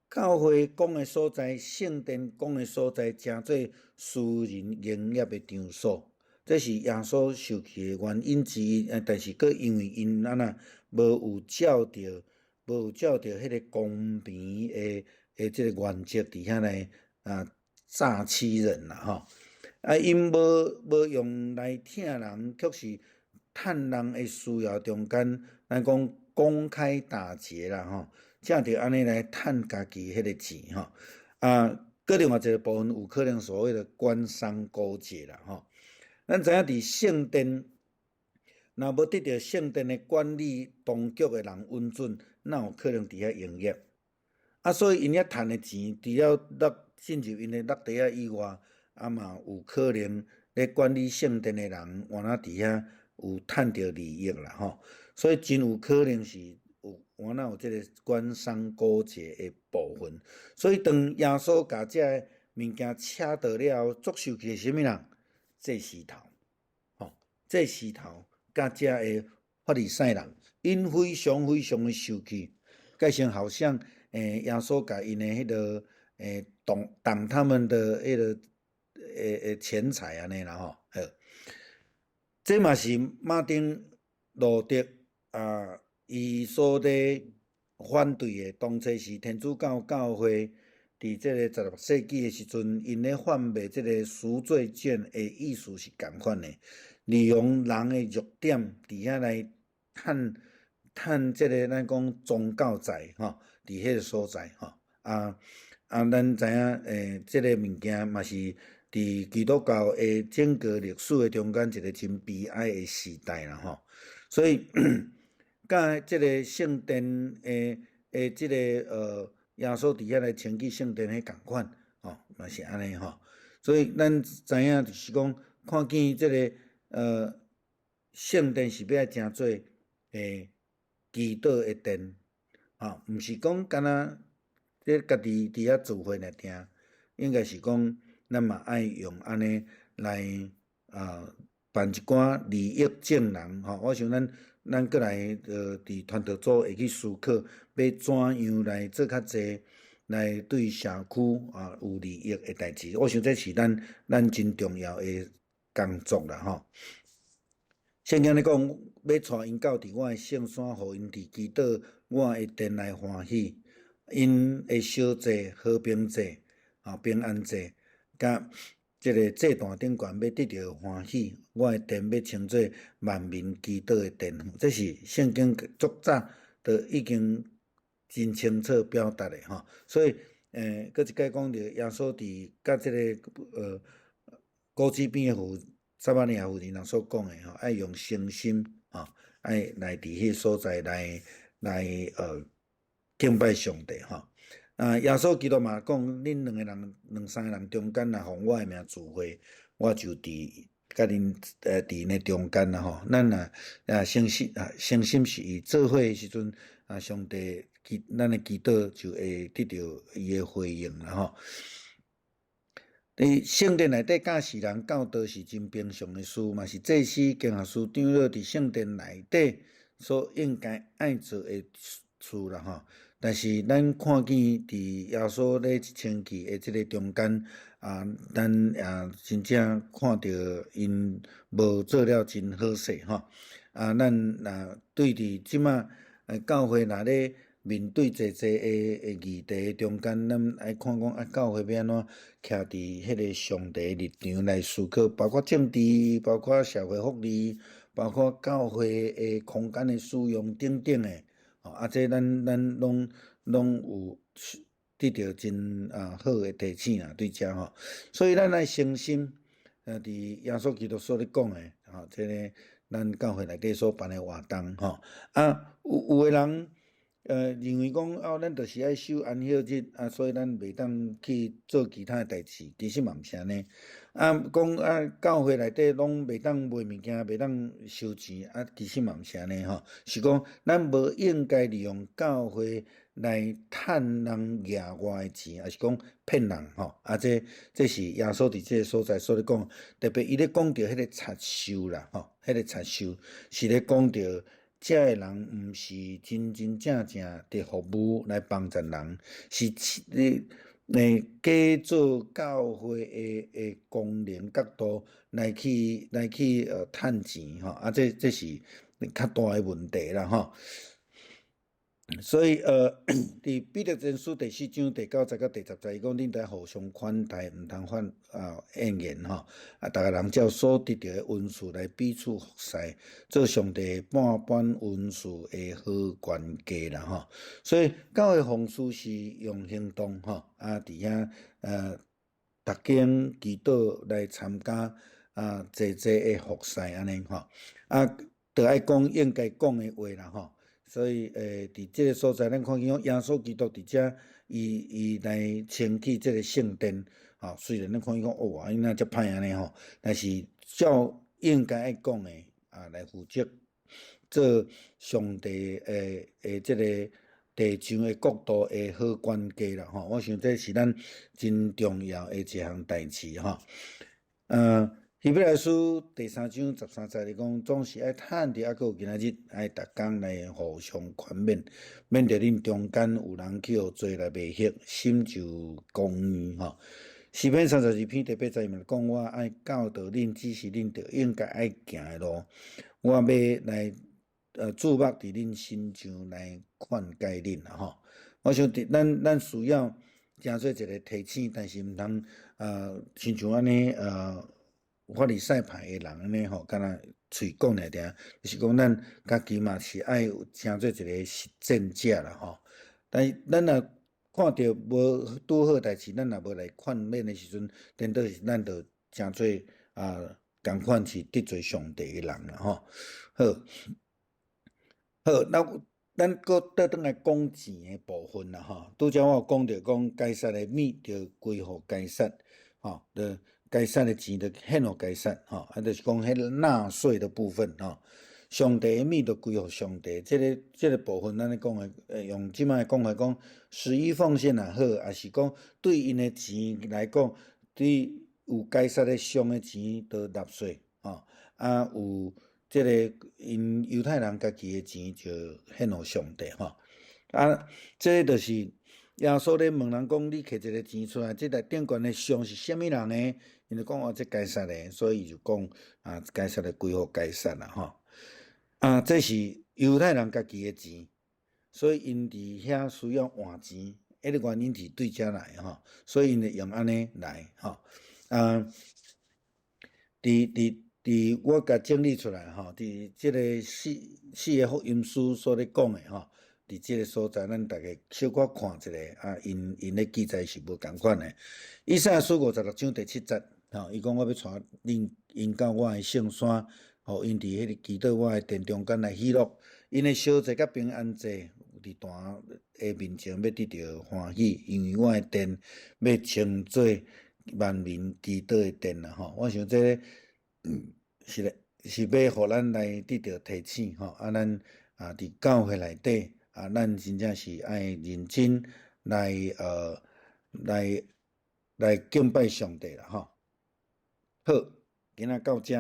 教会讲的所在，圣殿讲的所在，诚做私人营业的场所。这是耶稣受气的原因之一，但是佫因为因无有照着迄个公平的这个原则伫遐来诈欺人啦吼。因无用来听人，却是趁人的需要中间，咱讲公开打劫啦吼，正着安尼来趁家己迄个钱吼。佫另外一个部分有可能所谓的官商勾结啦吼。咱知影伫圣殿，若无得到圣殿的管理当局的人允准，哪有可能伫遐营业？所以因遐趁的钱，除了进入因的落地仔以外，嘛有可能咧管理圣殿的人，原来伫遐有趁着利益啦吼。所以真有可能是原来有即个官商勾结的部分。所以当耶稣甲这个物件扯到了后，作受气是啥物人？祭司头，祭司头甲遮个法利赛人，因非常非常的受气，改成好像耶稣甲因的迄个挡他们的迄个钱财安尼啦吼。这嘛是马丁路德伊所咧反对的，当初是天主教教会。伫这个16世纪的时阵，因咧贩卖这个赎罪券的意思是共款的，利用人的弱点伫遐来趁这个咱讲宗教财吼，伫迄个所在吼。咱知影这个物件嘛是伫基督教的整个历史的中间一个真悲哀的时代啦吼。所以，甲这个圣殿这个耶稣伫遐来清洁圣殿迄共款吼，嘛是安尼吼。所以咱知影就是讲，看见这个圣殿是要诚做祈祷的殿吼，毋是讲干若咧家己伫遐聚会来听，应该是讲咱嘛爱用安尼来办一寡利益证人吼。我想咱过来伫团队组会去思考，要怎样来做较济，来对社区有利益的代志。我想这是咱真重要的工作啦吼。圣经咧讲，要带因到伫我的圣山，互因伫祈祷我的殿内欢喜，因的小祭、和平祭、平安祭，甲这个祭坛顶悬要得到欢喜，我的殿要称做万民祈祷的殿。这是圣经足早就已经真清楚表达的吼。所以搁一解讲着耶稣伫甲这个古子边的撒玛利亚妇人人所讲的吼，爱用诚心爱来伫迄所在来敬拜上帝吼。耶稣基督嘛讲，恁两三个人中间若互我的名聚会，我就伫甲恁伫因中间啦吼，咱诚心是伊做伙的时阵上帝咱的祈祷就会得到伊的回应啦吼。伫圣殿内底教世人教导是真平常的事，嘛是祭司、经学师、长老伫圣殿内底所应该爱做的事啦吼。但是咱看见伫耶稣咧一星期的即个中间咱真正看到因无做了真好势吼。咱对伫即马教会若咧面对济的议题中间，咱爱看讲教会要安怎徛伫迄个上帝立场来思考，包括政治，包括社会福利，包括教会的空间的使用等等的。这咱拢有得到真好的提醒啦，对遮吼。所以咱爱诚心伫耶稣基督所咧讲的这个咱教会内底所办的活动吼。有的人认为讲咱就是爱守安息日所以咱袂当去做其他的代志，其实嘛毋是安尼。讲教会内底拢袂当卖物件，袂当收钱其实嘛毋是安尼吼。是讲咱无应该利用教会来趁人额外的钱，还是讲骗人吼。这是耶稣伫这个所在所咧讲，特别伊咧讲到迄个贼收啦吼，迄个贼收是咧讲到。遮个人毋是真正伫服务来帮助人，是假做教会的功能角度来去趁钱吼。这是较大的问题啦吼。所以伫彼得前书第4章第9节到第10节，伊讲恁得互相款待，毋通犯怨言吼。逐个人照所得到的恩赐来彼此服侍，做上帝半般恩赐的好管家啦吼。所以教会方式是用行动吼伫遐逐间祈祷来参加济的服侍安尼吼。就爱讲应该讲的话啦吼。所以伫即个所在，咱看见讲耶稣基督伫遮，伊来清起即个圣殿，虽然咱看见讲哇，因那遮歹安尼吼，但是照应该爱讲的来负责做上帝即个地上的国度的好管家啦吼。我想这是咱真重要的一项代志吼。希伯来书第3章13节里讲，总是爱趁着还佫有今仔日，爱逐工来互相宽免，免得恁中间有人去互罪来迷惑，心就公义吼。诗篇32篇第8节嘛讲，我爱教导恁，指示恁着应该爱行的路，我要来注目伫恁心上来劝诫恁啦吼。我想咱需要诚做一个提醒，但是毋通亲像安尼法利赛派的人安尼吼，敢若嘴讲尔定，就是讲咱家己嘛是爱有诚做一个实践者啦吼。但是咱若看到无拄好代志，咱若无来劝勉的时阵，颠倒是咱着诚做共款是得罪上帝的人啦吼。好，咱佫倒转来讲钱的部分啦吼。拄则我有讲到讲该撒的米着归互该撒吼，该撒的钱着献互该撒吼，就是讲迄纳税的部分吼。上帝的米着归互上帝，这个部分咱咧讲的，用即摆讲法讲，十一奉献也好，也是讲对因的钱来讲，对有该撒的上的钱着纳税吼，有这个因犹太人家己的钱就献互上帝吼。这就是耶稣咧问人讲，你摕一个钱出来，这内顶悬的上是虾米人的？因就讲这该撒的，所以就讲该撒的归互该撒啦吼。这是犹太人家己的钱，所以因伫遐需要换钱，迄个原因是对遮来吼，所以因就用安尼来吼。伫我甲整理出来吼，伫即个四个福音书所咧讲的吼，伫即个所在，咱大家小可看一下因咧记载是无共款的。以赛亚书56章第7节吼，伊讲我要带因到我的圣山。互因伫迄个祈祷我的殿中间来喜乐，因的烧祭甲平安祭伫坛的面前要得到欢喜，因为我的殿要称做万民祈祷的殿啦吼。我想这个是咧，是要互咱来得到提醒吼，咱伫教会内底咱真正是爱认真来来敬拜上帝啦吼。好，今仔到这，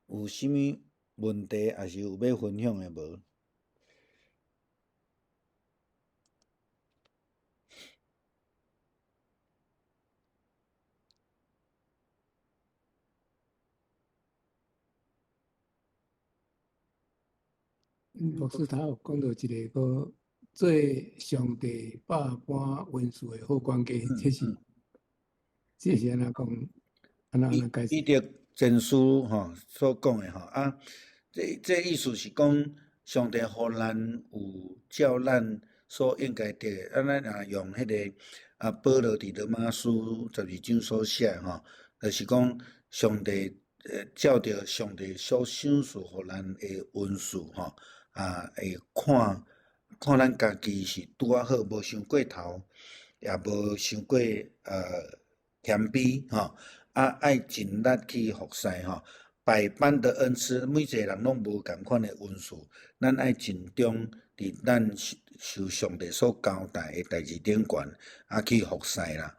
有啥物问题还是有要分享的无？牧师他有讲到一个做上帝百般文书的好关系，这是安怎讲？安怎解释？依着真书所讲的这意思是讲，上帝互咱有照咱所应该得，咱若用迄个保罗伫罗马书12章所写就是讲上帝照着上帝所赏赐互咱的恩赐会看咱家己是拄啊好，无伤过头，也无伤过谦卑爱尽力去服侍百般的恩赐，每一个人拢无共款的恩赐，咱爱尽忠伫咱受上帝所交代的代志顶悬去服侍啦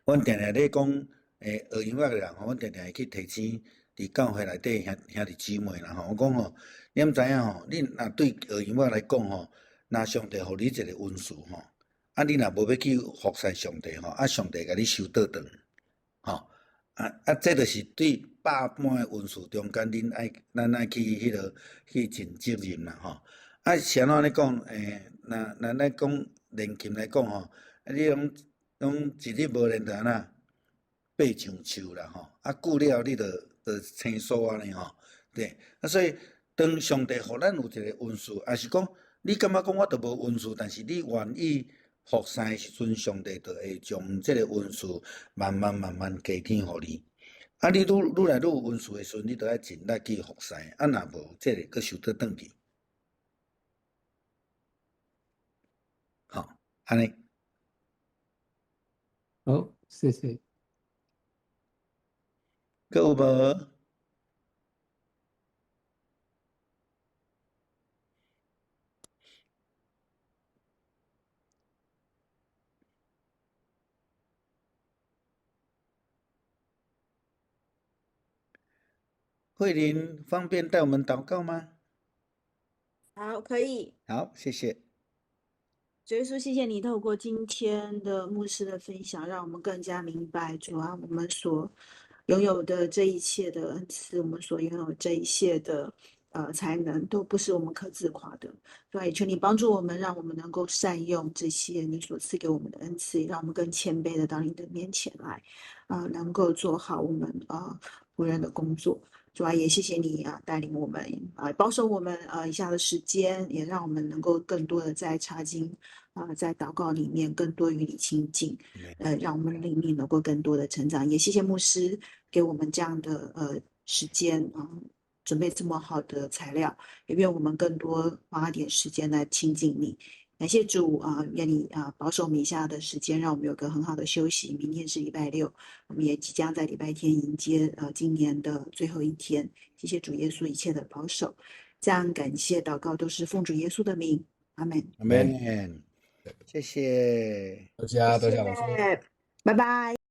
阮定定咧讲学音乐的人阮定定会去提醒伫教会内底兄弟姊妹啦我讲你毋知影你若对学音乐来讲若上帝互你一个恩赐你若无要去服侍上帝上帝甲你收倒转这就是对百般的恩赐中间，咱爱去迄落去尽责任啦是安怎咧讲若咱讲练琴来讲你拢一日无练就安那爬上树啦久了你就生疏安尼对所以当上帝互咱有一个恩赐，也是讲你感觉讲我都无恩赐，但是你愿意服侍的时阵，上帝就会将这个恩赐慢慢加添互你。你愈来愈有恩赐的时阵，你就要尽力去服侍，若无，这个佫收倒转去。安尼。好，谢谢。佫有无？慧玲，方便带我们祷告吗？好，可以。好，谢谢。主耶稣，谢谢你透过今天的牧师的分享，让我们更加明白主啊，我们所拥有的这一切的恩赐，我们所拥有这一切的才能，都不是我们可自夸的。主啊，也求你帮助我们，让我们能够善用这些你所赐给我们的恩赐，让我们更谦卑的到你的面前来，能够做好我们仆人的工作。主啊，也谢谢你带领我们保守我们以下的时间，也让我们能够更多的在查经在祷告里面更多与你亲近，让我们灵命能够更多的成长。也谢谢牧师给我们这样的时间准备这么好的材料，也愿我们更多花点时间来亲近你。感谢主愿你保守我们以下的时间，让我们有个很好的休息。明天是礼拜六，我们也即将在礼拜天迎接今年的最后一天。谢谢主耶稣一切的保守，这样感谢祷告都是奉主耶稣的名，阿门。阿门。谢谢。多谢牧师。拜拜。